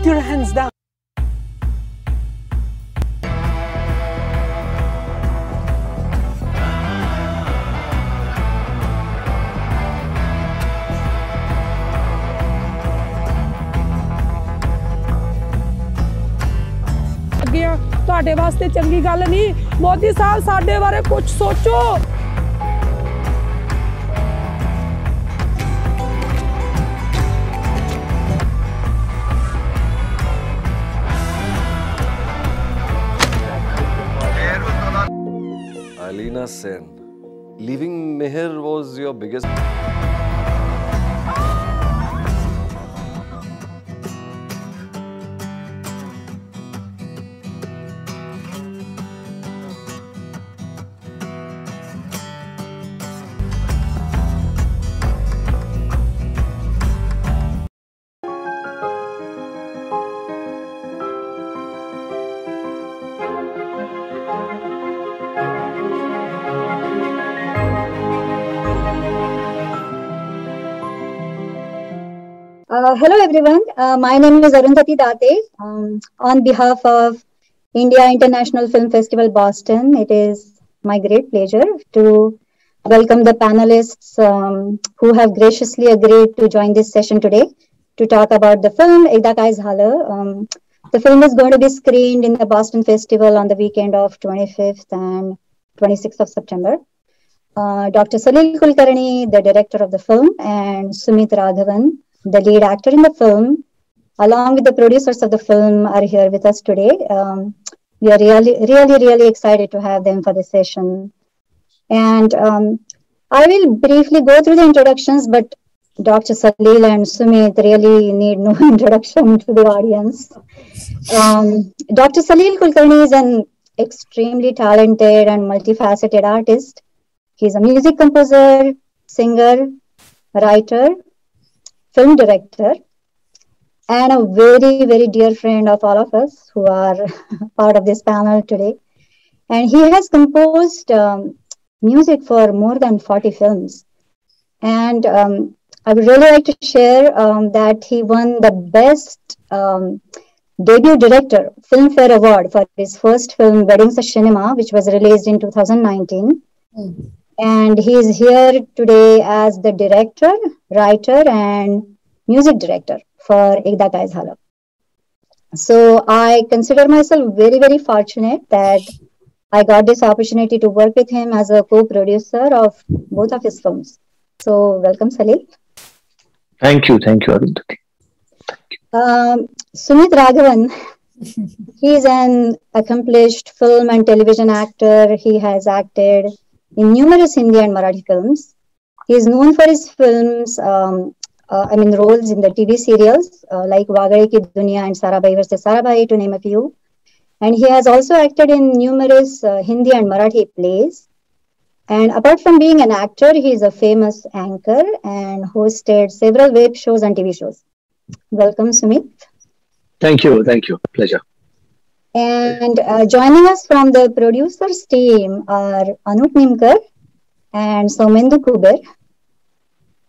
Put your hands down. ਤੁਹਾਡੇ ਵਾਸਤੇ ਚੰਗੀ ਗੱਲ ਨਹੀਂ ਮੋਦੀ ਸਾਹਿਬ ਸਾਡੇ ਬਾਰੇ ਕੁਝ ਸੋਚੋ Alina Sen, leaving Meher was your biggest... Hello everyone, my name is Arundhati Date. On behalf of India International Film Festival Boston, it is my great pleasure to welcome the panelists who have graciously agreed to join this session today to talk about the film Ekda Ka Zala. The film is going to be screened in the Boston Festival on the weekend of 25th and 26th of September. Dr. Salil Kulkarni, the director of the film, and Sumit Raghavan, the lead actor in the film, along with the producers of the film, are here with us today. We are really excited to have them for this session. And I will briefly go through the introductions, but Dr. Salil and Sumit really need no introduction to the audience. Dr. Salil Kulkarni is an extremely talented and multifaceted artist. He's a music composer, singer, writer, film director, and a very dear friend of all of us who are part of this panel today. And he has composed music for more than 40 films. And I would really like to share that he won the Best Debut Director Filmfare Award for his first film, Weddings of Cinema, which was released in 2019. And he is here today as the director, writer, and music director for Ekda Ka Zala. So I consider myself very fortunate that I got this opportunity to work with him as a co-producer of both of his films. So welcome, Salil. Thank you, Arundhati. Sumit Raghavan, he is an accomplished film and television actor. He has acted in numerous Hindi and Marathi films. He is known for his films, roles in the TV serials like Wagade Ki Duniya and Sarabhai vs. Sarabhai, to name a few. And he has also acted in numerous Hindi and Marathi plays. And apart from being an actor, he is a famous anchor and hosted several web shows and TV shows. Welcome, Sumit. Thank you. Pleasure. And joining us from the producers team are Anup Nimkar and Somendu Kuber.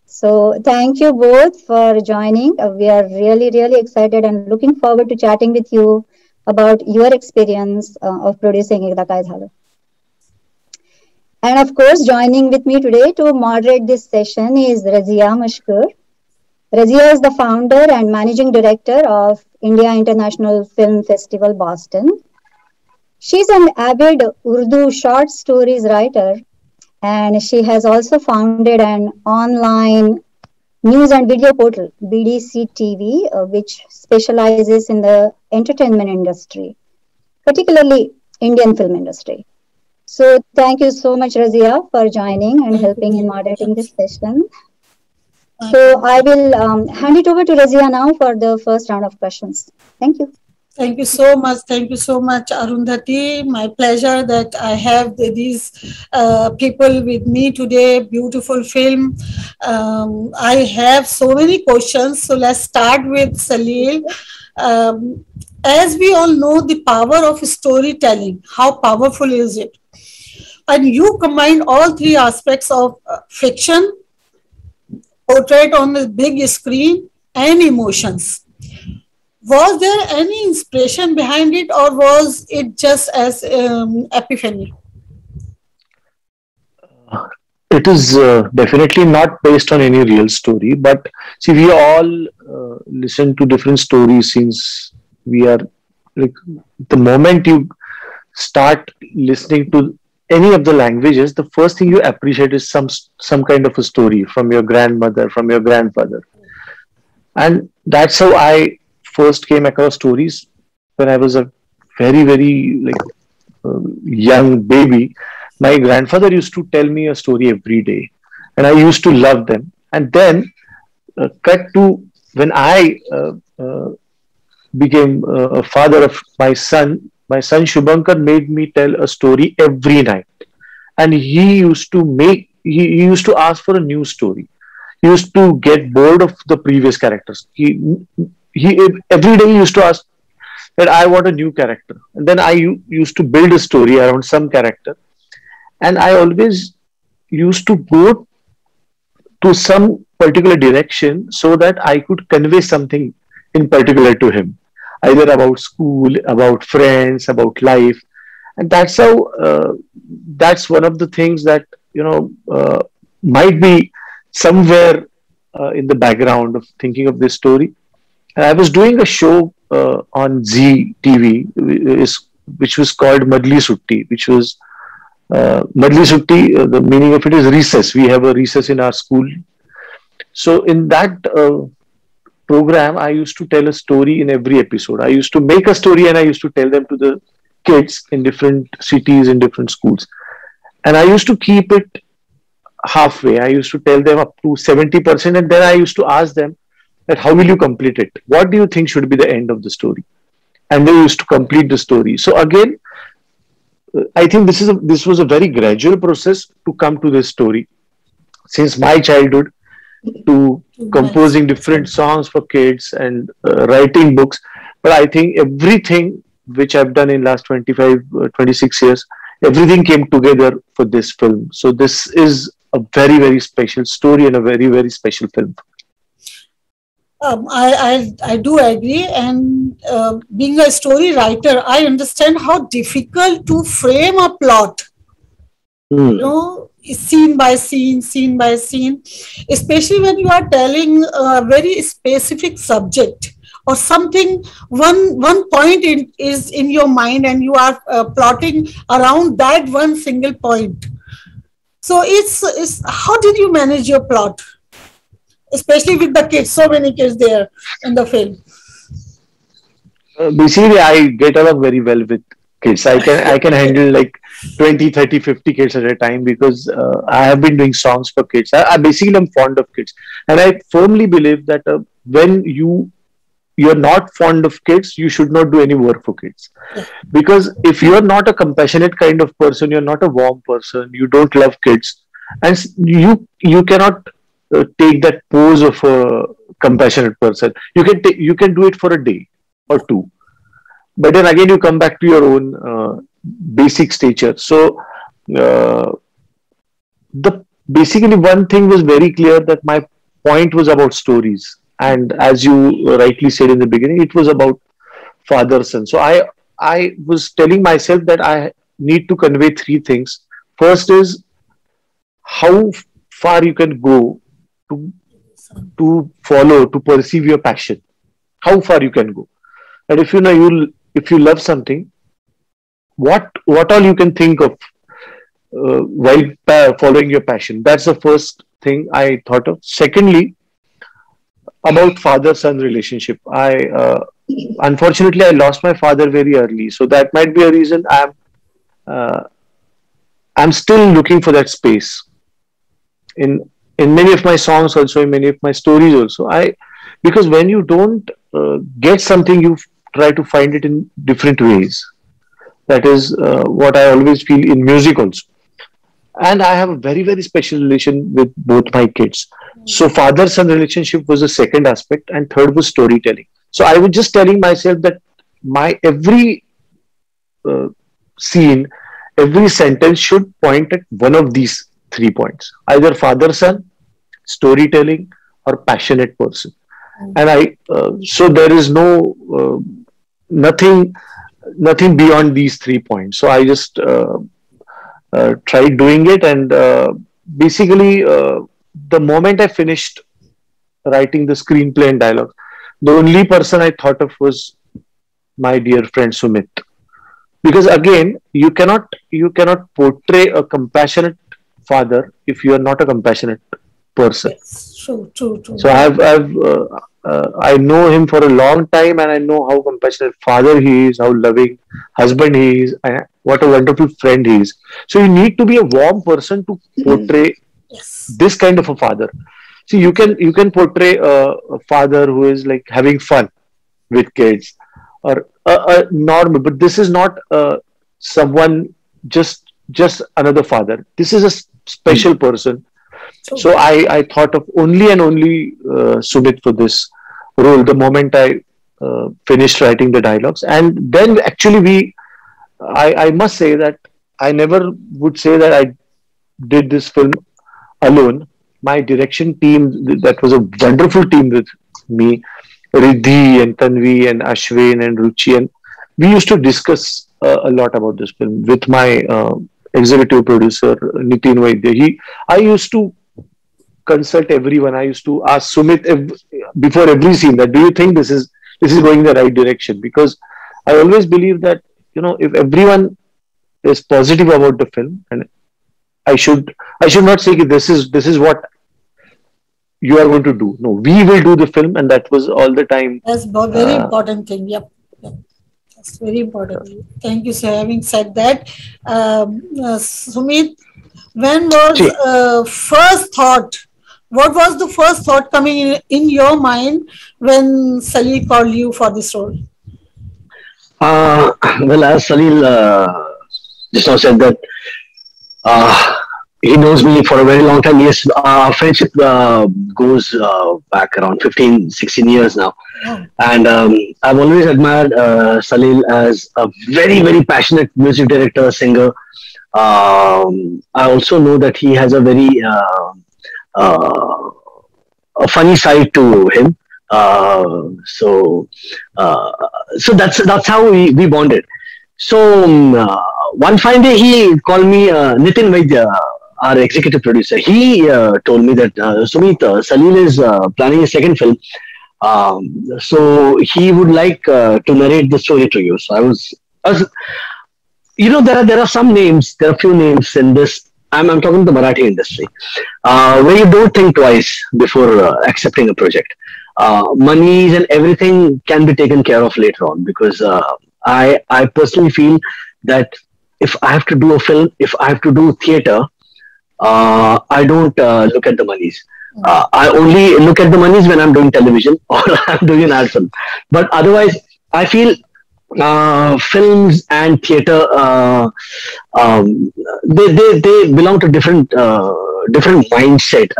So thank you both for joining. We are really excited and looking forward to chatting with you about your experience of producing Ekda Ka Zala. And of course, joining with me today to moderate this session is Razia Mashkur. Razia is the founder and managing director of India International Film Festival Boston. She's an avid Urdu short stories writer, and she has also founded an online news and video portal, BDCTV, which specializes in the entertainment industry, particularly Indian film industry. So thank you so much, Razia, for joining and helping in moderating this session. So I will hand it over to Razia now for the first round of questions. Thank you. Thank you so much. Thank you so much, Arundhati. My pleasure that I have these people with me today. Beautiful film. I have so many questions. So let's start with Salil. As we all know, the power of storytelling, how powerful is it? And you combine all three aspects of fiction, portrait on the big screen, and emotions. Was there any inspiration behind it, or was it just as epiphany? It is definitely not based on any real story, but see, we all listen to different stories since we are like the moment you start listening to any of the languages, the first thing you appreciate is some kind of a story from your grandmother, from your grandfather, and that's how I first came across stories when I was a very like young baby. My grandfather used to tell me a story every day, and I used to love them. And then, cut to when I became a father of my son. My son Shubhankar made me tell a story every night, and he used to ask for a new story. He used to get bored of the previous characters. He every day he used to ask that I want a new character, and then used to build a story around some character, and I always used to go to some particular direction so that I could convey something in particular to him, either about school, about friends, about life, and that's how. That's one of the things that might be somewhere in the background of thinking of this story. And I was doing a show on Z TV, which was called Madli Sutti, which was Madli Sutti. The meaning of it is recess. We have a recess in our school. So in that program, I used to tell a story in every episode. I used to make a story and I used to tell them to the kids in different cities, in different schools. And I used to keep it halfway. I used to tell them up to 70%, and then I used to ask them that how will you complete it? What do you think should be the end of the story? And they used to complete the story. So again, I think this was a very gradual process to come to this story. Since my childhood, to composing different songs for kids and writing books. But I think everything which I've done in last 25, 26 years, everything came together for this film. So this is a very special story and a very special film. I do agree, and being a story writer, I understand how difficult to frame a plot. Scene by scene by scene, especially when you are telling a very specific subject or something. One point is in your mind, and you are plotting around that one single point. So it's how did you manage your plot, especially with the kids, so many kids there in the film? Basically, I get along very well with kids. I can handle like 20, 30, 50 kids at a time, because I have been doing songs for kids. I basically am fond of kids, and I firmly believe that when you're not fond of kids, you should not do any work for kids. Because if you're not a compassionate kind of person, you're not a warm person, you don't love kids, and you cannot take that pose of a compassionate person. You can do it for a day or two, but then again you come back to your own basic stature. So basically one thing was very clear, that my point was about stories, and as you rightly said in the beginning, it was about father son. So I was telling myself that I need to convey three things. First is how far you can go to follow, to perceive your passion. How far you can go, and if you love something, what all you can think of while following your passion. That's the first thing I thought of. Secondly, about father-son relationship. Unfortunately I lost my father very early, so that might be a reason I'm still looking for that space in many of my songs, also in many of my stories also. Because when you don't get something, you try to find it in different ways. That is what I always feel in music also. And I have a very special relation with both my kids. So father-son relationship was the second aspect, and third was storytelling. So I was just telling myself that my every scene, every sentence should point at one of these 3 points: either father-son, storytelling, or passionate person. and so there is nothing beyond these 3 points. So I just tried doing it, and basically the moment I finished writing the screenplay and dialogue, the only person I thought of was my dear friend Sumit, because again, you cannot portray a compassionate father if you are not a compassionate person. Yes, true. So I know him for a long time, and I know how compassionate father he is, how loving husband he is, and what a wonderful friend he is. So you need to be a warm person to portray this kind of a father. See, you can portray a father who is like having fun with kids, or a normal, but this is not someone just another father. This is a special person. So I thought of only Sumit for this role the moment I finished writing the dialogues. And then actually I must say that I never would say that I did this film alone. My direction team, that was a wonderful team with me, Riddhi and Tanvi and Ashwin and Ruchi, and we used to discuss a lot about this film with my executive producer Nitin Vaidya. I used to consult everyone. I used to ask Sumit before every scene that, do you think this is going in the right direction? Because I always believe that, if everyone is positive about the film, and I should not say this is what you are going to do. No, we will do the film, and that was all the time. That's a very important thing. Yep. That's very important. Thank you, sir. Having said that, Sumit, when was first thought? What was the first thought coming in your mind when Salil called you for this role? Well, as Salil just now said that he knows me for a very long time. Yes, our friendship goes back around 15, 16 years now. Oh. And I've always admired Salil as a very, very passionate music director, singer. I also know that he has a very a funny side to him. So that's how we bonded. So one fine day he called me, Nitin Vaidya, our executive producer. He told me that Sumit, Salil is planning a second film. So he would like to narrate the story to you. So I was there are some names, there are few names in this. I'm talking the Marathi industry, where you don't think twice before accepting a project. Monies and everything can be taken care of later on, because I personally feel that if I have to do a film, if I have to do theater, I don't look at the monies. I only look at the monies when I'm doing television or I'm doing an ad film. But otherwise, I feel films and theater, they belong to different mindset.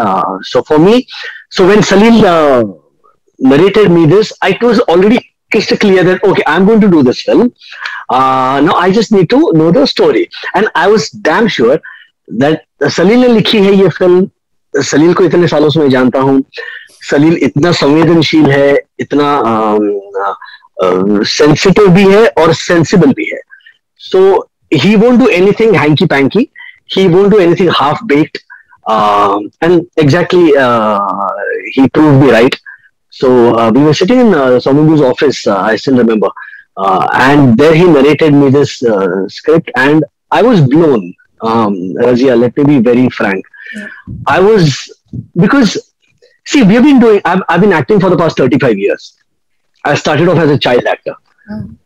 So for me, so when Salil narrated me this, it was already crystal clear that okay, I'm going to do this film. Now I just need to know the story, and I was damn sure that Salil ने लिखी है ये film. सलील को इतने सालों से मैं जानता हूँ. सलील इतना संवेदनशील है, इतना sensitive भी है और sensible भी है. So he won't do anything hanky panky. He won't do anything half baked. And exactly he proved me right. So we were sitting in Somabu's office. I still remember, and there he narrated me this script, and I was blown. Razia, let me be very frank. Yeah. I was, because see, we've been doing. I've been acting for the past 35 years. I started off as a child actor,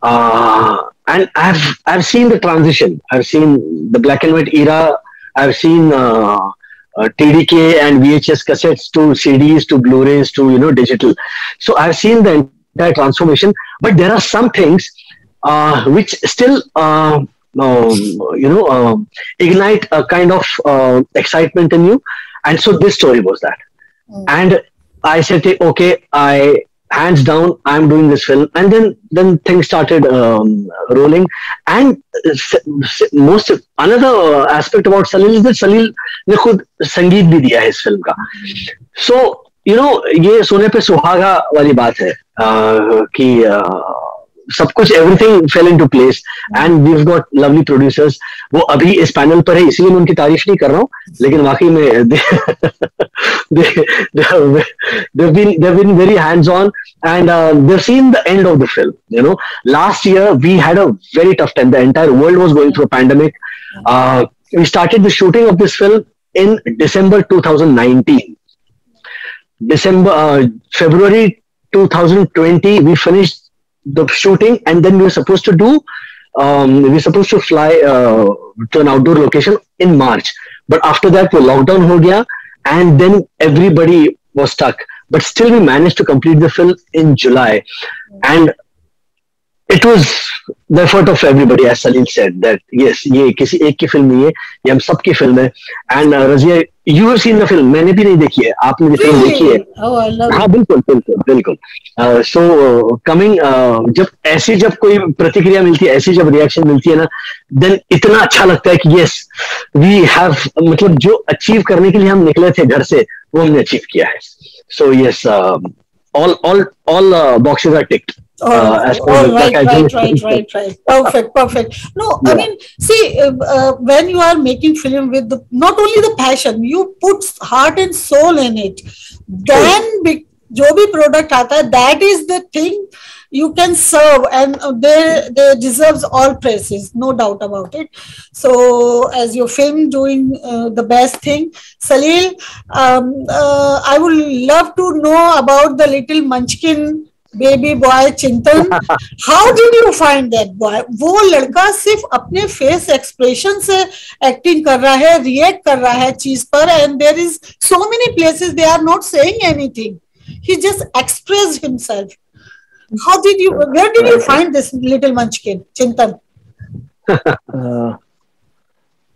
and I've seen the transition. I've seen the black and white era. I've seen TDK and VHS cassettes to CDs to Blu-rays to digital. So I've seen the entire transformation. But there are some things which still ignite a kind of excitement in you. And so this story was that. And I said, okay, hands down, I'm doing this film. And then things started rolling. And another aspect about Salil is that Salil ne khud sangeet bhi diya hai is film ka. So ये सोने पे सुहागा वाली बात है कि सब कुछ everything fell into place and we got lovely producers. वो अभी इस पैनल पर है इसलिए मैं उनकी तारीफ नहीं कर रहा हूँ, लेकिन वाकई में they've been very hands on and they've seen the end of the film. Last year we had a very tough time. The entire world was going through a pandemic. We started the shooting of this film in December 2019. February 2020 we finished the shooting, and then we were supposed to fly to an outdoor location in March. But after that, the lockdown ho gaya, and then everybody was stuck. But still, we managed to complete the film in July, and it was the effort of everybody, as Salil said, that yes, ये किसी एक की film नहीं है, ये हम सब की फिल्म है. And Razia, you have seen the film. मैंने भी नहीं देखी है, आपने भी फिल्म देखी है. हाँ बिल्कुल. So coming जब कोई प्रतिक्रिया मिलती है, ऐसी जब रिएक्शन मिलती है ना, then इतना अच्छा लगता है कि yes, we have, मतलब जो अचीव करने के लिए हम निकले थे घर से, वो हमने अचीव किया है. So yes, all boxes are ticked. Right. Perfect. No, yeah. I mean, see, when you are making film with not only the passion, you put heart and soul in it. Then, जो भी product आता है, that is the thing you can serve, and they deserves all praises, no doubt about it. So, as your film doing the best thing, Salil, I would love to know about the little munchkin baby boy Chintan. How did you find that boy? वो लड़का सिर्फ अपने face expression से acting कर रहा है, react कर रहा है चीज पर, and there is so many places they are not saying anything. He just expressed himself. Where did you find this little munchkin, Chintan?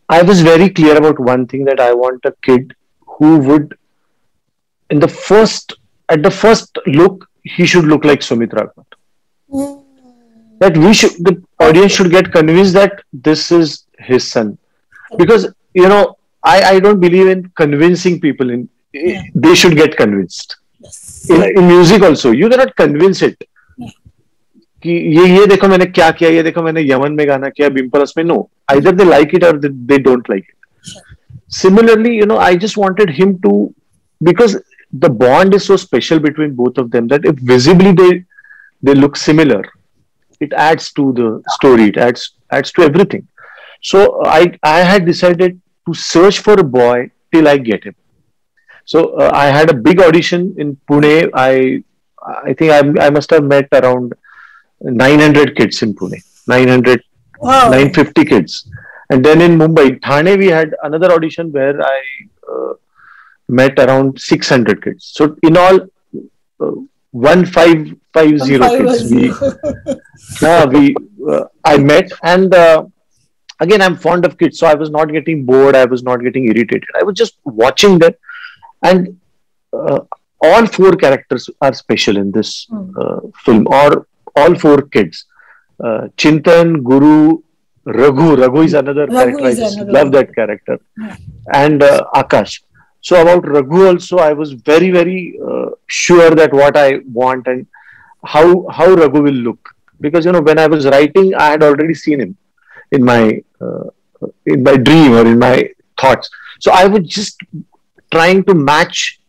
I was very clear about one thing, that I want a kid who would, at the first look, he should look like Sumit Raghavan. That the audience should get convinced that this is his son. Because, I don't believe in convincing people. They should get convinced. Yes. In music also, you cannot convince it. कि ये देखो मैंने क्या किया, ये देखो मैंने Yemen में गाना किया, बिम्पलस में. No, either they like it or they don't like it. Similarly, I just wanted him to, because the bond is so special between both of them, that if visibly they look similar, it adds to the story, it adds to everything. So I had decided to search for a boy till I get him. So I had a big audition in Pune. I think I must have met around 900 kids in Pune, 950 kids. And then in Mumbai, Thane, we had another audition where I met around 600 kids. So in all, 1550 kids I met. And again, I'm fond of kids, so I was not getting bored. I was not getting irritated. I was just watching them. And all four characters are special in this film, or all four kids. Chintan, Guru, Raghu is another character. I just love that character. Yeah. And Akash. So about Raghu also, I was very, very sure that what I want and how Raghu will look. Because, when I was writing, I had already seen him in my dream or in my thoughts. So I was just trying to match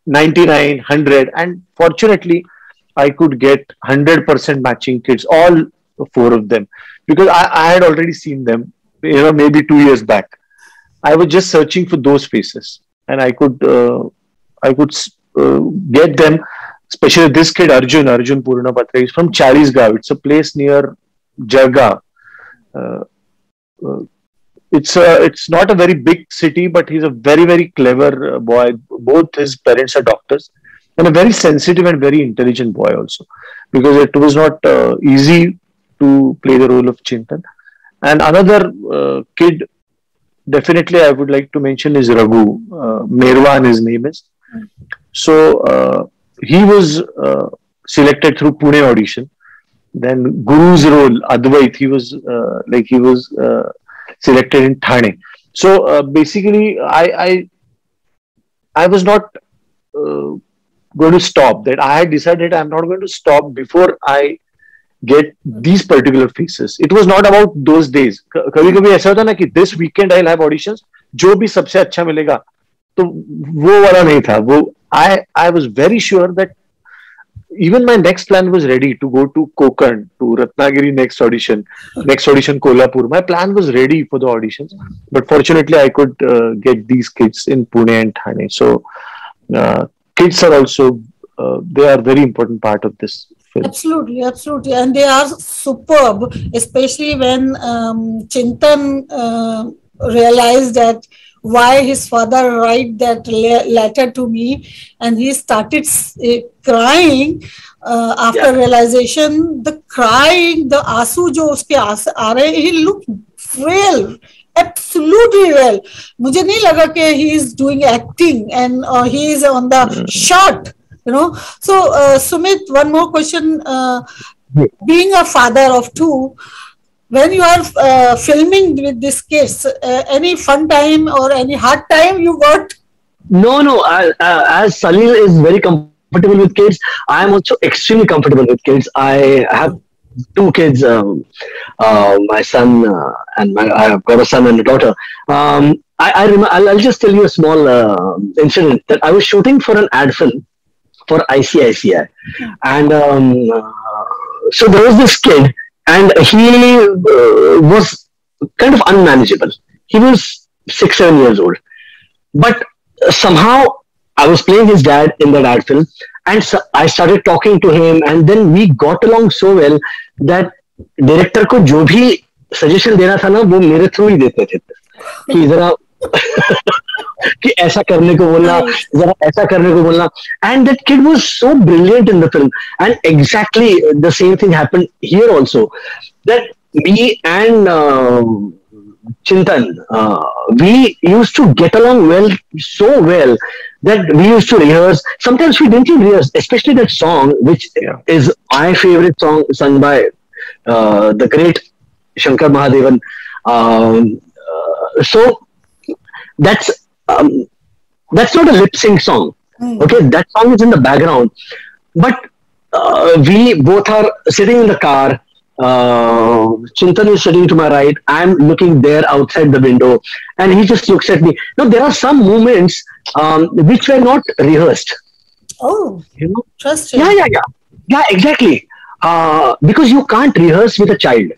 99, 100, and fortunately, I could get 100% matching kids, all four of them, because I had already seen them, maybe 2 years back. I was just searching for those faces, and I could get them. Especially this kid Arjun Purnapatra. He's from Chalisgaon. It's a place near Jargaon. It's not a very big city, but he's a very, very clever boy. Both his parents are doctors, and a very sensitive and very intelligent boy also, because it was not easy to play the role of Chintan. And another kid, definitely I would like to mention, is Raghu. Merwan, his name is. So he was selected through Pune audition. Then Guru's role, Advait, he was selected in Thane. So basically, I was not going to stop. That I had decided I'm not going to stop before I get these particular faces. It was not about those days. कभी-कभी ऐसा होता ना कि this weekend I'll have auditions, जो भी सबसे अच्छा मिलेगा, तो वो वाला नहीं था. वो I was very sure that even my next plan was ready to go to Konkan, to Ratnagiri next audition Kolhapur. My plan was ready for the auditions, but fortunately I could get these kids in Pune and Thane. So kids are also they are very important part of this film. Absolutely, absolutely, and they are superb, especially when Chintan realized that why his father write that letter to me, and he started crying after realization. The crying, the आंसू जो उसके आ रहे, he looked real, absolutely real. मुझे नहीं लगा कि he is doing acting and he is on the shot, you know. So Sumit, one more question. Being a father of two, when you are filming with these kids, any fun time or any hard time you got? No. As Salil is very comfortable with kids, I am also extremely comfortable with kids. I have two kids, my son and I've got a son and a daughter. I remember, I'll just tell you a small incident that I was shooting for an ad film for ICICI, and so there was this kid. And he was kind of unmanageable. He was 6-7 years old. But somehow I was playing his dad in that ad film, and so I started talking to him, and then we got along so well that director को जो भी suggestion देना था ना, वो मेरे through ही देते थे कि जरा कि ऐसा करने को बोलना, जरा ऐसा करने को बोलना. And that kid was so brilliant in the film, and exactly the same thing happened here also. That me and Chintan, we used to get along so well that we used to rehearse. Sometimes we didn't even rehearse, especially that song, which is my favorite song, sung by the great Shankar Mahadevan. So that's not a lip sync song. Okay, that song is in the background, but we both are sitting in the car. Chintan is sitting to my right. I'm looking there outside the window, and he just looks at me. Now there are some moments which were not rehearsed. Oh, you know? Interesting. Yeah, exactly. Because you can't rehearse with a child.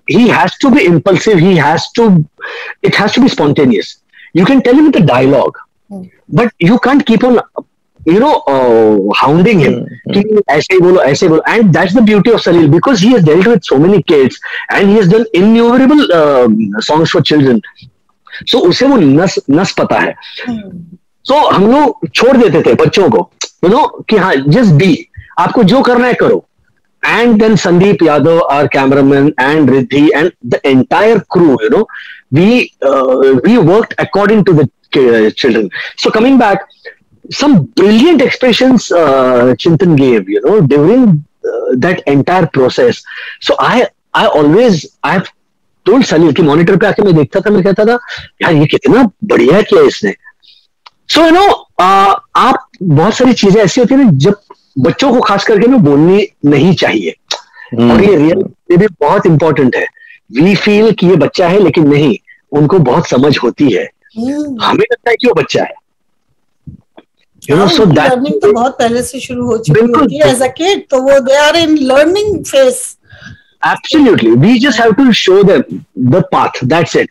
He has to be impulsive. It has to be spontaneous. You can tell him the dialogue, but you can't keep on, hounding him. Aise bolo. And that's the beauty of Salil, because he has dealt with so many kids and he has done innumerable songs for children. So उसे वो नस पता है. So हम लोग छोड़ देते थे बच्चों को, कि हाँ, just be. आपको जो करना है करो. And then Sandeep Yadav, our cameraman, and Riddhi, and the entire crew, we worked according to the children. So coming back, some brilliant expressions Chintan gave, during that entire process. So I've told Salil कि monitor पे आके मैं देखता था, मैं कहता था यार ये कितना बढ़िया किया इसने. So आप बहुत सारी चीजें ऐसी होती है ना जब बच्चों को खास करके बोलनी नहीं चाहिए, और ये भी बहुत इंपॉर्टेंट है. वी फील कि ये बच्चा है, लेकिन नहीं, उनको बहुत समझ होती है. हमें लगता है कि वो बच्चा है. So that लर्निंग तो बहुत पहले से शुरू हो चुकी होती है एज अ किड, तो वो they are in learning phase. Absolutely, we just have to show them the path. That's it.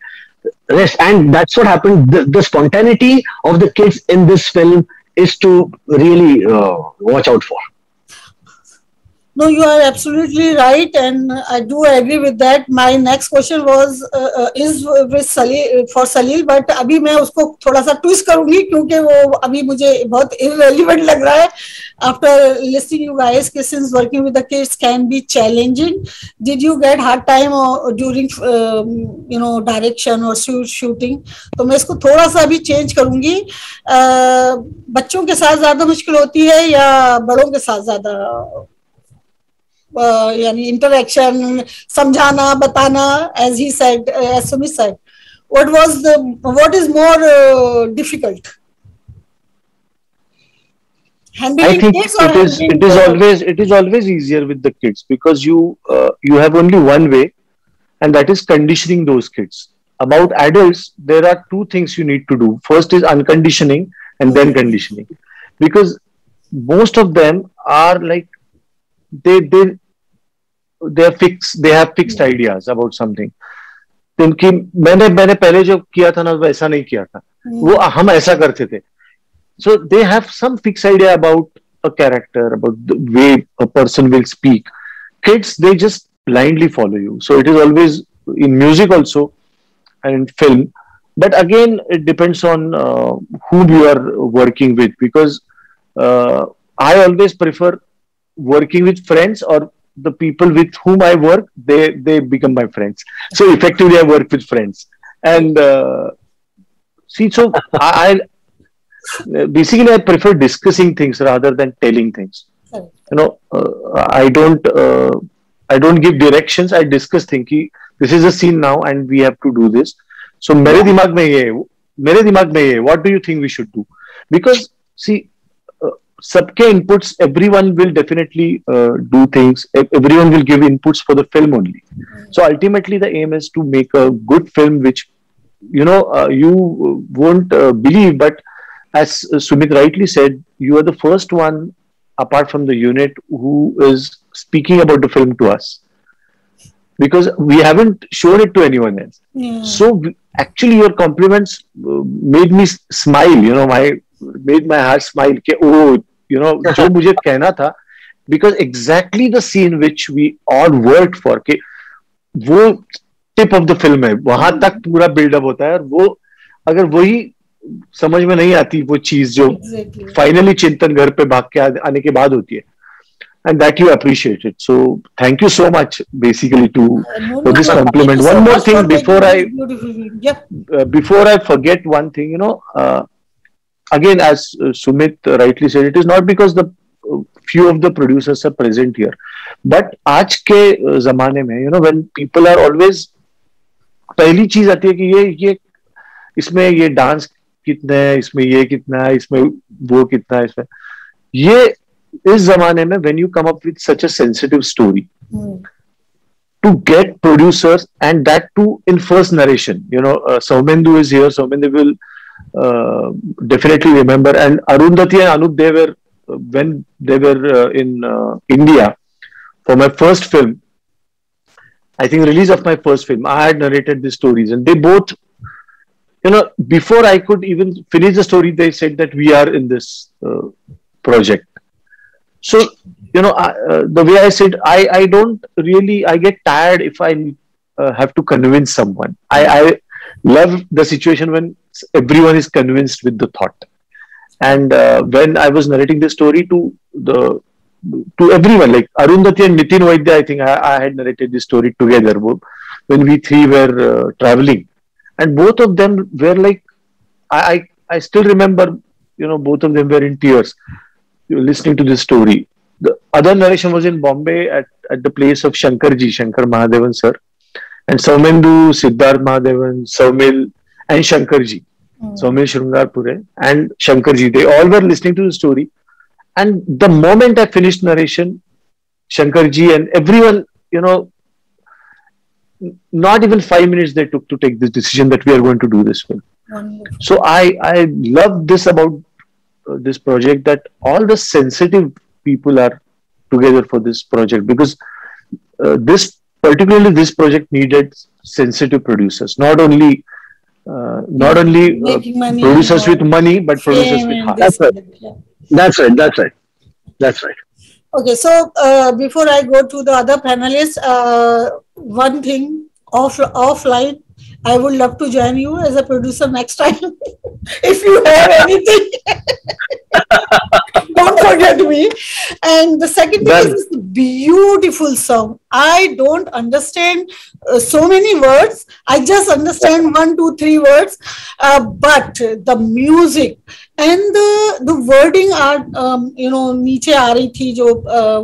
Rest, and that's what happened. The spontaneity of the kids in this film is to really watch out for. No, you are absolutely right, and I do agree with that. My next question was is with Salil, for Salil, but अभी मैं उसको थोड़ा सा twist करूँगी क्योंकि वो अभी मुझे बहुत irrelevant लग रहा है. After listening you guys, since working with the kids can be challenging, did you get hard time or during direction or shooting? तो मैं इसको थोड़ा सा अभी change करूँगी. बच्चों के साथ ज़्यादा मुश्किल होती है या बड़ों के साथ ज़्यादा? यानी interaction, समझाना, बताना, as he said, as Sumit said, what is more difficult? I handling think kids or handling it is always easier with the kids because you have only one way, and that is conditioning those kids. About adults, there are two things you need to do. First is unconditioning and then conditioning, because most of them are like they they they have fixed ideas about something. क्योंकि मैंने पहले जो किया था ना वो ऐसा नहीं किया था, वो हम ऐसा करते थे. So they have some fixed idea about a character, about the way a person will speak. Kids, they just blindly follow you. So it is always in music also and in film. But again, it depends on whom you are working with, because I always prefer working with friends, or the people with whom I work, they become my friends. So effectively, I work with friends. And so I basically I prefer discussing things rather than telling things. You know, I don't give directions. I discuss things. This is a scene now, and we have to do this. So, मेरे दिमाग में ये, what do you think we should do? Because see, सबके inputs, everyone will definitely do things. Everyone will give inputs for the film only. So ultimately, the aim is to make a good film, which you won't believe, but as Sumit rightly said, you are the first one apart from the unit who is speaking about the film to us, because we haven't shown it to anyone else. Yeah. So actually your compliments made me smile, made my heart smile. जो मुझे कहना था, because exactly the scene which we all worked for, कि वो tip of the film है, वहां तक पूरा build-up होता है, और वो अगर वही समझ में नहीं आती वो चीज जो फाइनली चिंतन घर पे भाग के आने के बाद होती है, and that you appreciate it. So thank you so much basically for this compliment. One more thing before I forget one thing, again, as Sumit rightly said, it is not because the few of the producers are present here, but आज के जमाने में, when people are always, पहली चीज आती है कि ये इसमें ये डांस कितना है, इसमें ये कितना है, इसमें वो कितना है, इसमें ये इस जमाने में when you come up with such a sensitive story, to get producers, and that too in first narration, Saumendu is here. Saumendu will definitely remember, and Arundhati and Anup, they were when they were in India for my first film, I think release of my first film, I had narrated the stories, and they both, before I could even finish the story, they said that we are in this project. So, the way I said, I don't really, I get tired if I have to convince someone. I love the situation when everyone is convinced with the thought. And when I was narrating the story to everyone, like Arundhati and Nitin Vaidya, I think I had narrated this story together when we three were traveling. And both of them were like, I still remember, both of them were in tears listening to this story. The other narration was in Bombay at the place of Shankar Mahadevan sir, and Saumendu, Siddharth Mahadevan, Saumil, and Shankarji. Saumil Shrungarpure and Shankarji, they all were listening to the story. And the moment I finished narration, Shankarji and everyone, not even 5 minutes they took to take this decision that we are going to do this film. Wonderful. So I love this about this project, that all the sensitive people are together for this project, because particularly this project needed sensitive producers, not only producers with money, but producers with heart. That's right. Okay, so before I go to the other panelists, one thing offline, I would love to join you as a producer next time. If you have anything, don't forget me. And the second thing is this beautiful song. I don't understand so many words. I just understand 1, 2, 3 words. But the music and the wording are, नीचे आ रही थी जो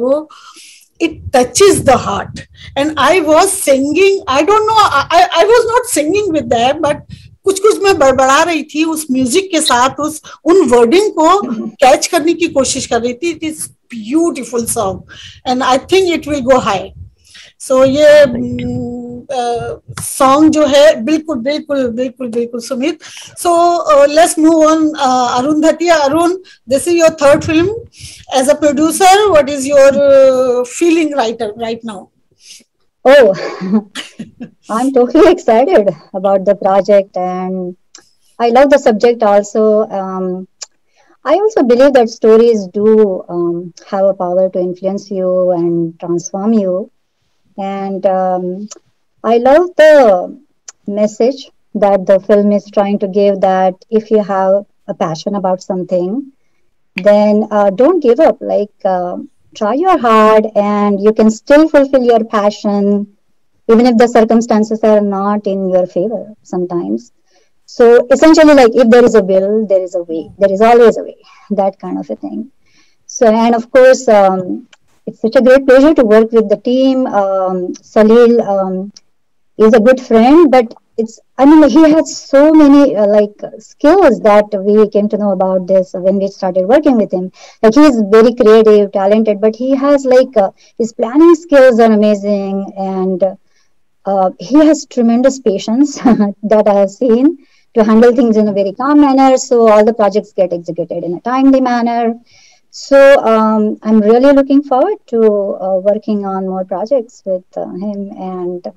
वो, it touches the heart. And I was singing, I don't know, I was not singing with that, but कुछ कुछ मैं बड़बड़ा रही थी उस म्यूजिक के साथ, उन वर्डिंग को कैच करने की कोशिश कर रही थी. It is beautiful song and I think it will go high. So ये सॉन्ग जो है बिल्कुल बिल्कुल बिल्कुल बिल्कुल Sumit. So let's move on. Arundhati, Arun, this is your third film as a producer. What is your feeling right now? Oh, I'm totally excited about the project, and I love the subject also. I also believe that stories do have a power to influence you and transform you. And I love the message that the film is trying to give, that if you have a passion about something, then don't give up. Like, try your hard, and you can still fulfill your passion, even if the circumstances are not in your favor sometimes. So essentially, like, if there is a will, there is a way. There is always a way. That kind of a thing. So, and of course, it's such a great pleasure to work with the team. Salil is a good friend, but he has so many skills that we came to know about this when we started working with him. Like, he is very creative, talented, but he has his planning skills are amazing, and he has tremendous patience that I have seen to handle things in a very calm manner. So all the projects get executed in a timely manner. So I'm really looking forward to working on more projects with him, and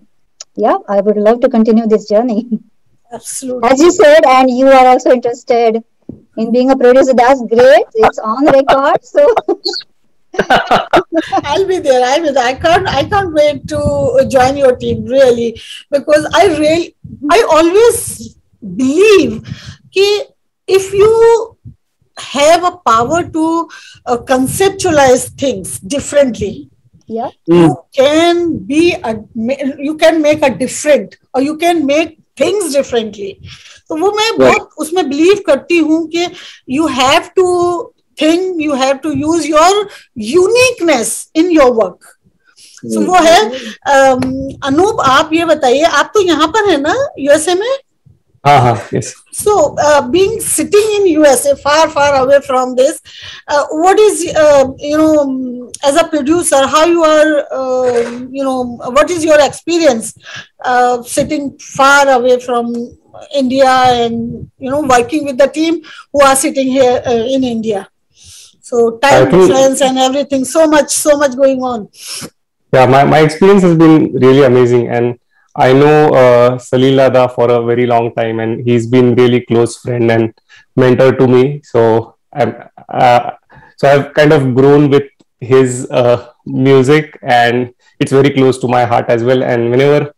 yeah, I would love to continue this journey. Absolutely. As you said, and you are also interested in being a producer. That's great. It's on record. So I'll be there. I can't wait to join your team, really, because I always believe that if you have a power to conceptualize things differently, yeah, you can make a different, or you can make things differently. तो वो मैं बहुत उसमें believe करती हूँ कि you have to think, you have to use your uniqueness in your work. So वो है. अनूप, आप ये बताइए, आप तो यहाँ पर है ना USA में? Yes. So, being sitting in USA, far away from this, what is, as a producer, how you are, what is your experience sitting far away from India and, working with the team who are sitting here in India? So, time difference and everything, so much going on. Yeah, my experience has been really amazing, and I know Salil Dada for a very long time, and he's been really close friend and mentor to me. So I've kind of grown with his music, and it's very close to my heart as well. And whenever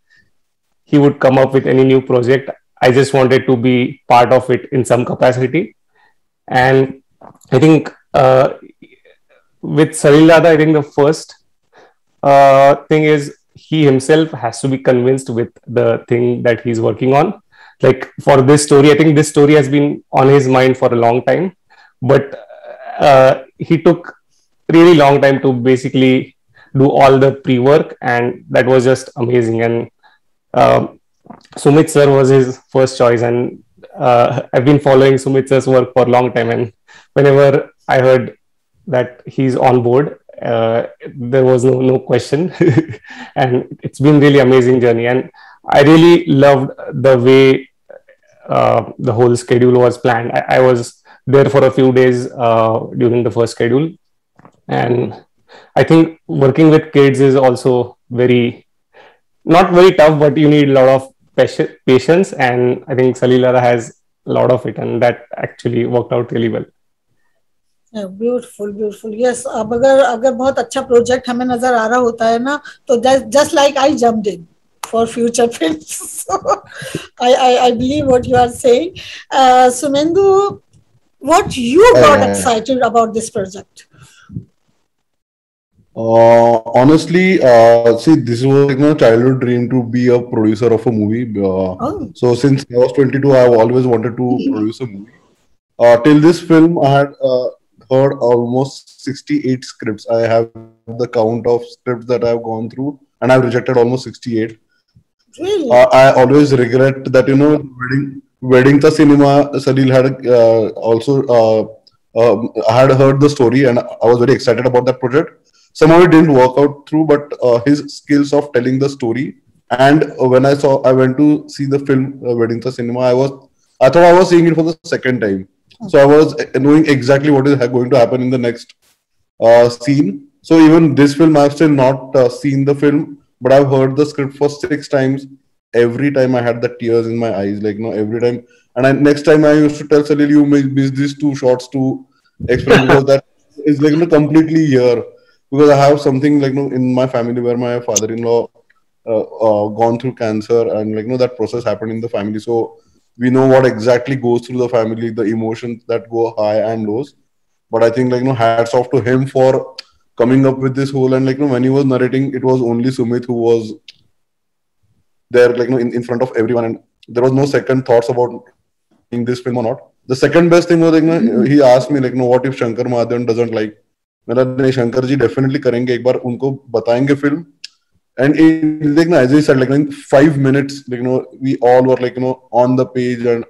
he would come up with any new project, I just wanted to be part of it in some capacity. And I think with Salil Dada, I think the first thing is, he himself has to be convinced with the thing that he's working on. Like, for this story, I think this story has been on his mind for a long time, but he took really long time to basically do all the pre-work, and that was just amazing. And Sumit sir was his first choice, and I've been following Sumit sir's work for a long time, and whenever I heard that he's on board, there was no question. And it's been really amazing journey, and I really loved the way the whole schedule was planned. I was there for a few days during the first schedule, and I think working with kids is also not very tough, but you need a lot of patience, and I think Salil Dada has a lot of it, and that actually worked out really well. Beautiful beautiful. Yes, अब अगर बहुत अच्छा project हमें नजर आ रहा होता है ना, तो just like I jumped in for future films. I believe what you are saying. Sumendu, what you got excited about this project? Honestly, see, this was like my childhood dream to be a producer of a movie. So since I was 22, I have always wanted to produce a movie. Till this film, I had heard almost 68 scripts. I have the count of scripts that I have gone through, and I've rejected almost 68. Really? I always regret that, Wedding the Cinema, Salil had also I had heard the story and I was very excited about that project. Somehow it didn't work out through, but his skills of telling the story. And when I went to see the film Wedding the Cinema, I thought I was seeing it for the second time. So I was knowing exactly what is going to happen in the next scene. So even this film, I've still not seen the film, but I've heard the script for 6 times. Every time I had the tears in my eyes, like every time. And next time I used to tell Salil, you missed these 2 shots to explain because that is like completely here. Because I have something like in my family where my father-in-law gone through cancer and that process happened in the family. So we know what exactly goes through the family, the emotions that go high and lows. But I think hats off to him for coming up with this whole, and when he was narrating, it was only Sumit who was there in front of everyone, and there was no second thoughts about in this film or not. The second best thing was he asked me what if Shankar Mahadevan doesn't like. मैंने नहीं Shankar ji definitely करेंगे एक बार उनको बताएंगे film. And as I said, in 5 minutes, we all were on the page, and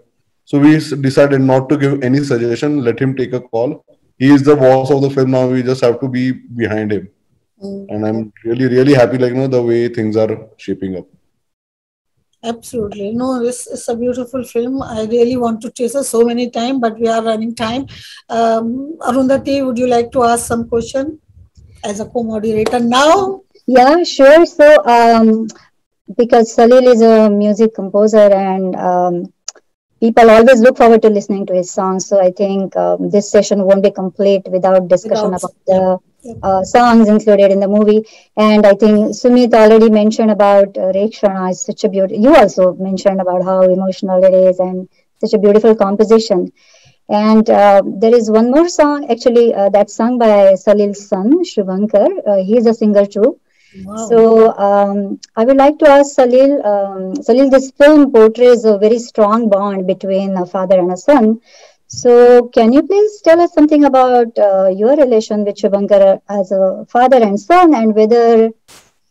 so we decided not to give any suggestion. Let him take a call. He is the boss of the film now. We just have to be behind him, and I'm really, really happy, the way things are shaping up. Absolutely. No, it's a beautiful film. I really want to chase it so many times, but we are running time. Arundhati, would you like to ask some question as a co-moderator now? Yeah, sure. So, because Salil is a music composer and people always look forward to listening to his songs. So I think this session won't be complete without discussion about the songs included in the movie. And I think Sumit already mentioned about Rekshana is such a beautiful. You also mentioned about how emotional it is and such a beautiful composition. And there is one more song actually that's sung by Salil's son, Shubhankar. He is a singer too. Wow. So I would like to ask Salil, Salil, this film portrays a very strong bond between a father and a son. So can you please tell us something about your relation with Shubhankar as a father and son, and whether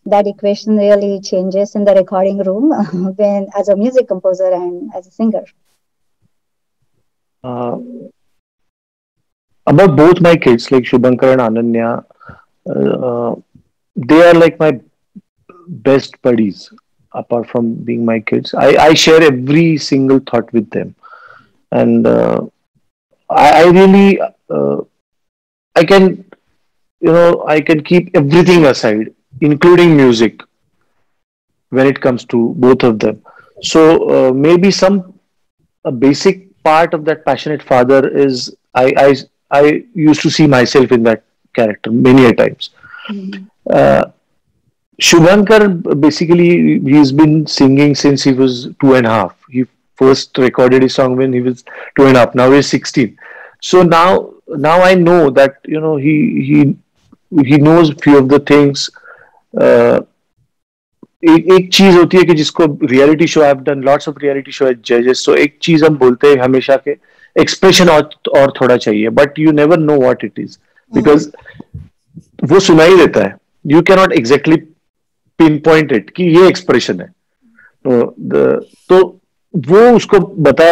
that equation really changes in the recording room when as a music composer and as a singer? About both my kids, like Shubhankar and Ananya, they are like my best buddies. Apart from being my kids, I share every single thought with them, and I really I can I can keep everything aside, including music, when it comes to both of them. So maybe a basic part of that passionate father is I used to see myself in that character many a times. Shubhankar, basically, he's been singing since he was 2.5. He first recorded his song when he was 2.5. Now he's 16. So now I know that he knows few of the things. एक चीज होती है कि जिसको reality show, I have done lots of reality show as जजेस, so एक चीज हम बोलते हैं हमेशा के एक्सप्रेशन और थोड़ा चाहिए, but you never know what it is, because वो सुनाई देता है. You can not exactly pin point it कि ये एक्सप्रेशन है. तो वो उसको बता,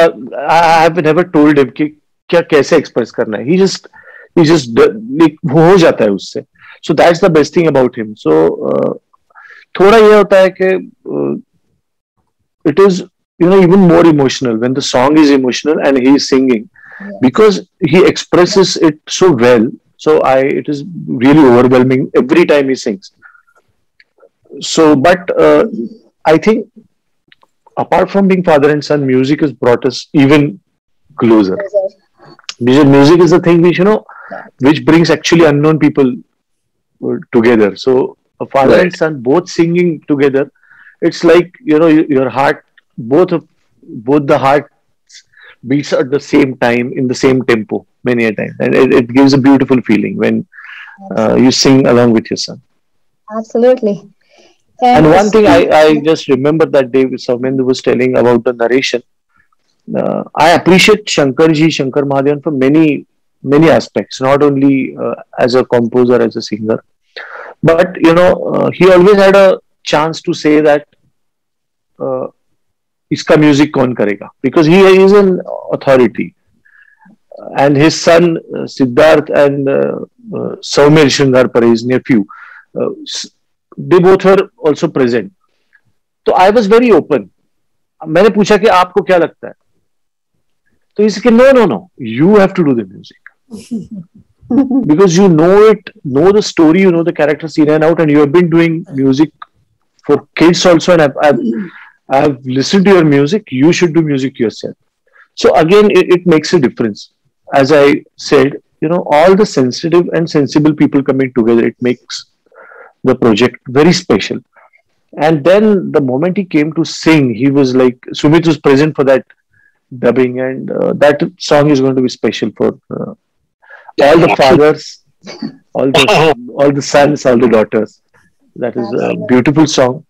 I have never told him कि क्या कैसे एक्सप्रेस करना है. ही जस्ट वो हो जाता है उससे. So that's the best thing about him. So थोड़ा ये होता है कि it is even more emotional when the song is emotional and he is singing, because he expresses it so well. So it is really overwhelming every time he sings. So but I think apart from being father and son, music has brought us even closer. Music is the thing which which brings actually unknown people together. So a father and son both singing together, it's like your heart, both the hearts beats at the same time in the same tempo many a time, and it gives a beautiful feeling when you sing along with your son. Absolutely. And one thing I just remember that day Saumendu was telling about the narration. I appreciate Shankar Mahadevan for many aspects, not only as a composer, as a singer, but he always had a chance to say that iska music kaun karega, because he is an authority. And his son Siddharth and Saumir Shingar, his nephew, they both were also present. So I was very open. मैंने पूछा कि आपको क्या लगता है? तो he said, no, you have to do the music. Because you know it, know the story, you know the characters in and out, and you have been doing music for kids also, and I've listened to your music, you should do music yourself. So again, it makes a difference. As I said, all the sensitive and sensible people coming together, it makes the project very special. And then the moment he came to sing, he was like, Sumit was present for that dubbing, and that song is going to be special for all the fathers, all the sons, all the daughters. That is a beautiful song.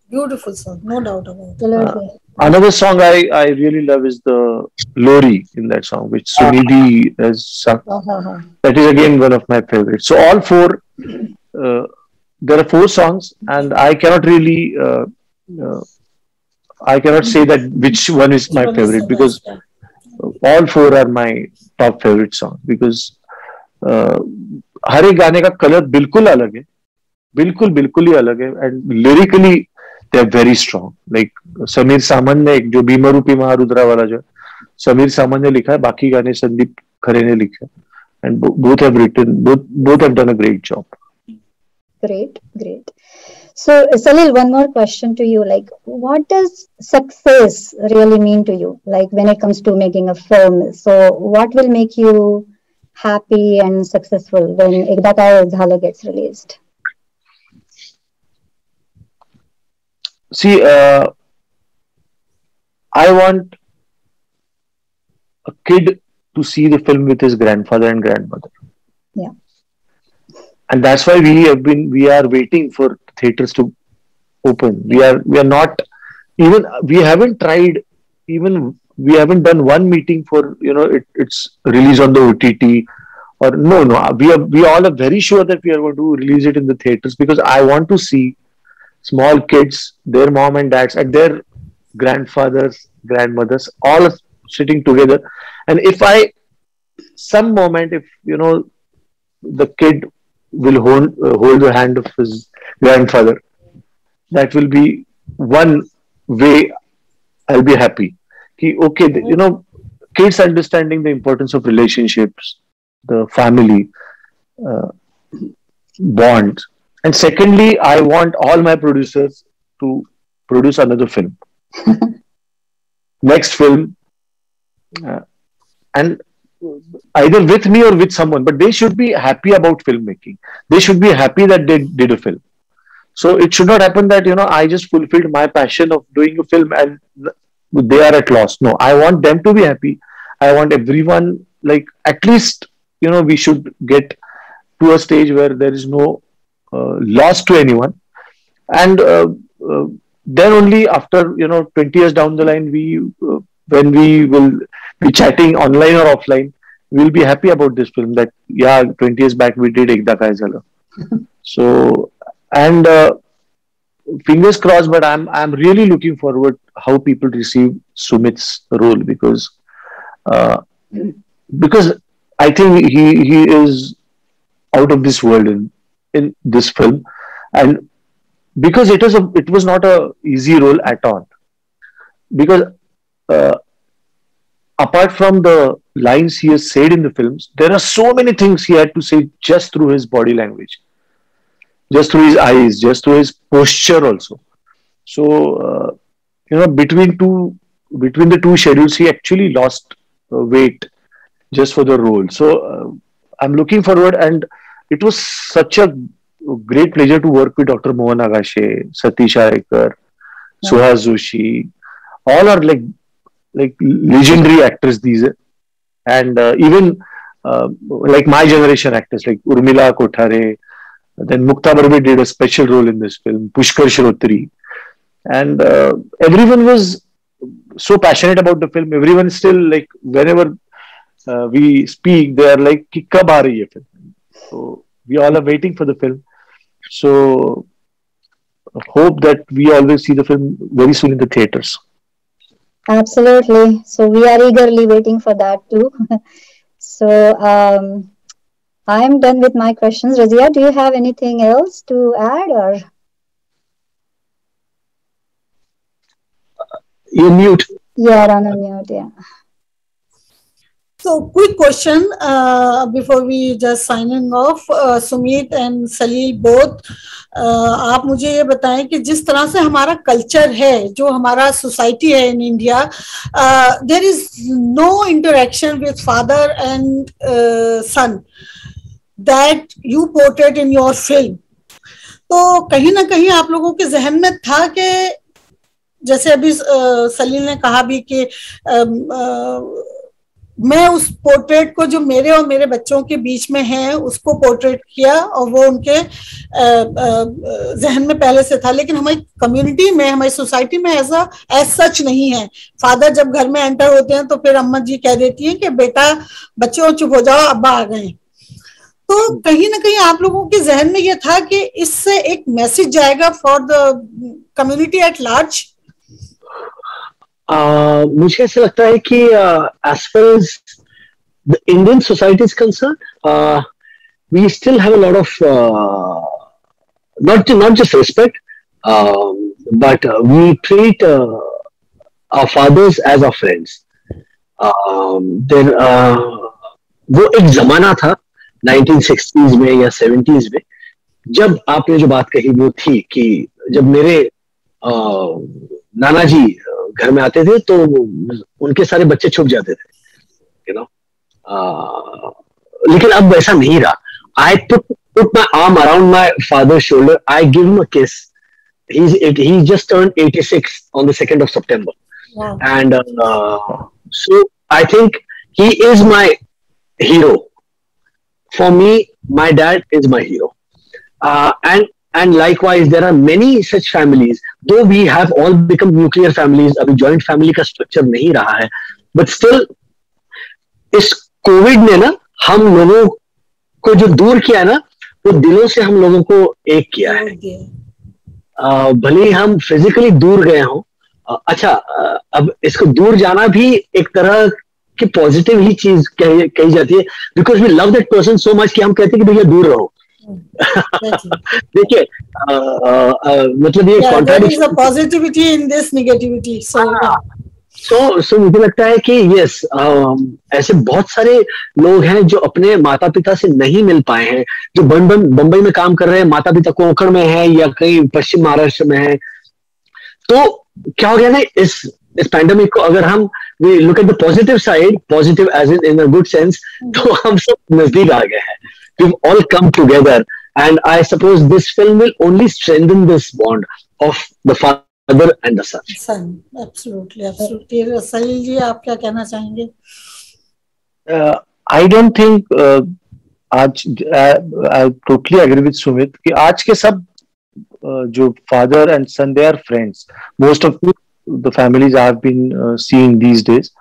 Beautiful song, no doubt about it. Another song I really love is the Lori in that song, which Sunidhi has sung. That is again one of my favorites. So all four, there are 4 songs, and I cannot really, I cannot say that which one is my favorite, because all 4 are my top favorite songs. Because हर एक गाने का colour बिल्कुल अलग है, बिल्कुल ही अलग है, and lyrically they are very strong. Like Sameer सामंत ने एक जो भीमरूपी महारुद्रा वाला जो समीर सामंत ने लिखा है, बाकी गाने संदीप खरे ने लिखे, and both have done a great job. Great. So Salil, one more question to you. Like, what does success really mean to you? Like when it comes to making a film, so what will make you happy and successful when Ekda Ka Zala gets released? See, I want a kid to see the film with his grandfather and grandmother. Yeah. And that's why we are waiting for theaters to open. We haven't done one meeting for, it's release on the OTT, or no. We all are very sure that we are going to release it in the theaters, because I want to see small kids, their mom and dads, and their grandfathers, grandmothers, all are sitting together. And if some moment, if the kid will hold the hand of his grandfather, that will be one way I'll be happy. Okay, kids understanding the importance of relationships, the family, bonds. And secondly, I want all my producers to produce another film. Next film. And either with me or with someone, but they should be happy about filmmaking. They should be happy that they did a film. So it should not happen that, I just fulfilled my passion of doing a film and they are at loss. No, I want them to be happy. I want everyone, like, at least, we should get to a stage where there is no loss to anyone. And then only after, 20 years down the line, when we will be chatting online or offline, we'll be happy about this film that, 20 years back we did Ekda Ka Zala. So, and fingers crossed, but I'm really looking forward how people receive Sumit's role, because I think he is out of this world in this film, and because it was not a easy role at all, because apart from the lines he has said in the films, there are so many things he had to say just through his body language, just through his eyes, just through his posture also. So, between the 2 schedules, he actually lost weight just for the role. So, I'm looking forward, and it was such a great pleasure to work with Dr. Mohan Agashe, Satish Arekar, Suhas Joshi. All are like legendary actors these are. And even like my generation actors like Urmila Kothare, then Mukta Barbe did a special role in this film, Pushkar Shrotri, and everyone was so passionate about the film. Everyone still, like, whenever we speak, they are like, "Ki kab aa rahi hai film?" So we all are waiting for the film. So hope that we always see the film very soon in the theaters. Absolutely. So we are eagerly waiting for that too. So I'm done with my questions. Razia, do you have anything else to add, or You mute. you're on a mute? Yeah. So, quick question before we just signing off, Sumit and Salil both. आप मुझे ये बताएं कि जिस तरह से हमारा culture है, जो हमारा सोसाइटी है in India, there is no interaction with father and son that you portrait in your film. तो कहीं ना कहीं आप लोगों के जहन में था कि जैसे अभी सलील ने कहा भी कि मैं उस पोर्ट्रेट को जो मेरे और मेरे बच्चों के बीच में है उसको पोर्ट्रेट किया और वो उनके जहन में पहले से था, लेकिन हमारी कम्युनिटी में, हमारी सोसाइटी में ऐसा एज सच नहीं है. फादर जब घर में एंटर होते हैं तो फिर अम्मा जी कह देती हैं कि बेटा बच्चों चुप हो जाओ, अब्बा आ गए. तो कहीं ना कहीं आप लोगों के जहन में ये था कि इससे एक मैसेज जाएगा for the community at large. मुझे ऐसा लगता है कि as far as the Indian society is concerned, we still have a lot of not just respect, but we treat our fathers as our friends. Then वो एक जमाना था 1960s में या 70s में, जब आपने जो बात कही वो थी कि जब मेरे नाना जी घर में आते थे तो उनके सारे बच्चे छुप जाते थे, यू नो. लेकिन अब वैसा नहीं रहा. I put my arm around my father's shoulder. I give him a kiss. He just turned 86 on the 2nd of September. Wow. And so I think he is my hero. For me, my dad is my hero. And likewise, there are many such families. Though we have all become nuclear families, अभी joint family का structure नहीं रहा है, but still, इस COVID ने ना हम लोगों को जो दूर किया ना, वो दिलों से हम लोगों को एक किया है. भले ही हम physically दूर गए हों, अच्छा, अब इसको दूर जाना भी एक तरह की पॉजिटिव ही चीज कही जाती है, because we love that person so much कि हम कहते हैं कि भैया दूर रहो. देखिए, मतलब ये contradiction, positivity in this negativity. So मुझे लगता है कि यस, ऐसे बहुत सारे लोग हैं जो अपने माता पिता से नहीं मिल पाए हैं, जो बंबई में काम कर रहे हैं, माता पिता कोंकण में है या कहीं पश्चिम महाराष्ट्र में है. तो क्या हो गया ना, इस पैंडेमिक को अगर हम we look at the positive side, positive as in a good sense, तो हम सब नजदीक आ गए हैं. We've all come together, and I suppose this film will only strengthen this bond of the father and the son. Absolutely, absolutely. Salil ji, आप क्या कहना चाहेंगे? I don't think आज I totally agree with Sumit कि आज के सब जो father and son, they are friends. Most of the families I have been seeing these days.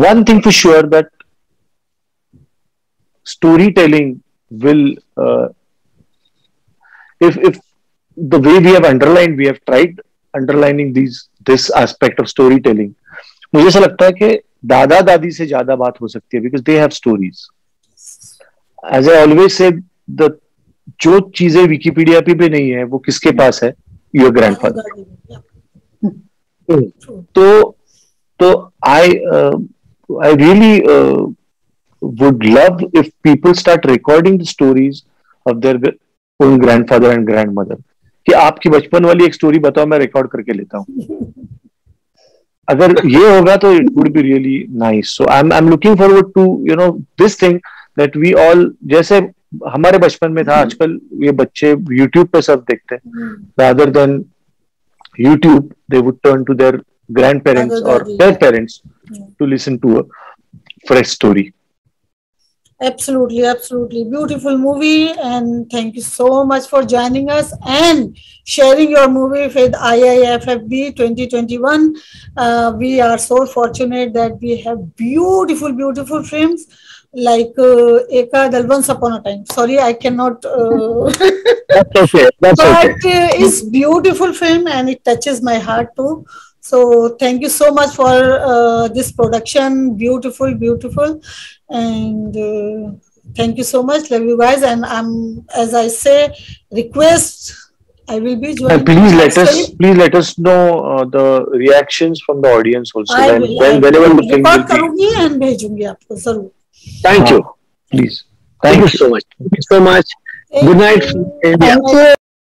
One thing for sure, that storytelling will if the way we have underlined, we have tried underlining this aspect of storytelling. मुझे ऐसा लगता है कि दादा दादी से ज्यादा बात हो सकती है, because they have stories. As I always say, जो चीजें विकिपीडिया पे भी नहीं है वो किसके पास है? Your grandfather. तो I really would love if people start recording the stories of their own grandfather and grandmother. कि आपकी बचपन वाली एक स्टोरी बताओ, मैं रिकॉर्ड करके लेता हूँ. अगर ये होगा तो it would be really nice. So I'm looking forward to this thing that we all, जैसे हमारे बचपन में था, आजकल ये बच्चे YouTube पे सब देखते हैं. Rather than YouTube, they would turn to their grandparents or their parents to listen to a fresh story. Absolutely, absolutely. Beautiful movie, and thank you so much for joining us and sharing your movie with IIFFB 2021. We are so fortunate that we have beautiful, beautiful films like Ekda, Once Upon a Time. Sorry, I cannot. That's okay. That's but okay. It's beautiful film and it touches my heart too. So thank you so much for this production. Beautiful, beautiful, and thank you so much. Love you guys, and as I say, request. I will be joining. And please let us know the reactions from the audience also. Whenever the film will be. And भेजूंगी आपको जरूर. Thank you. Please. Thank you so much. Thank you so much. Good night, India.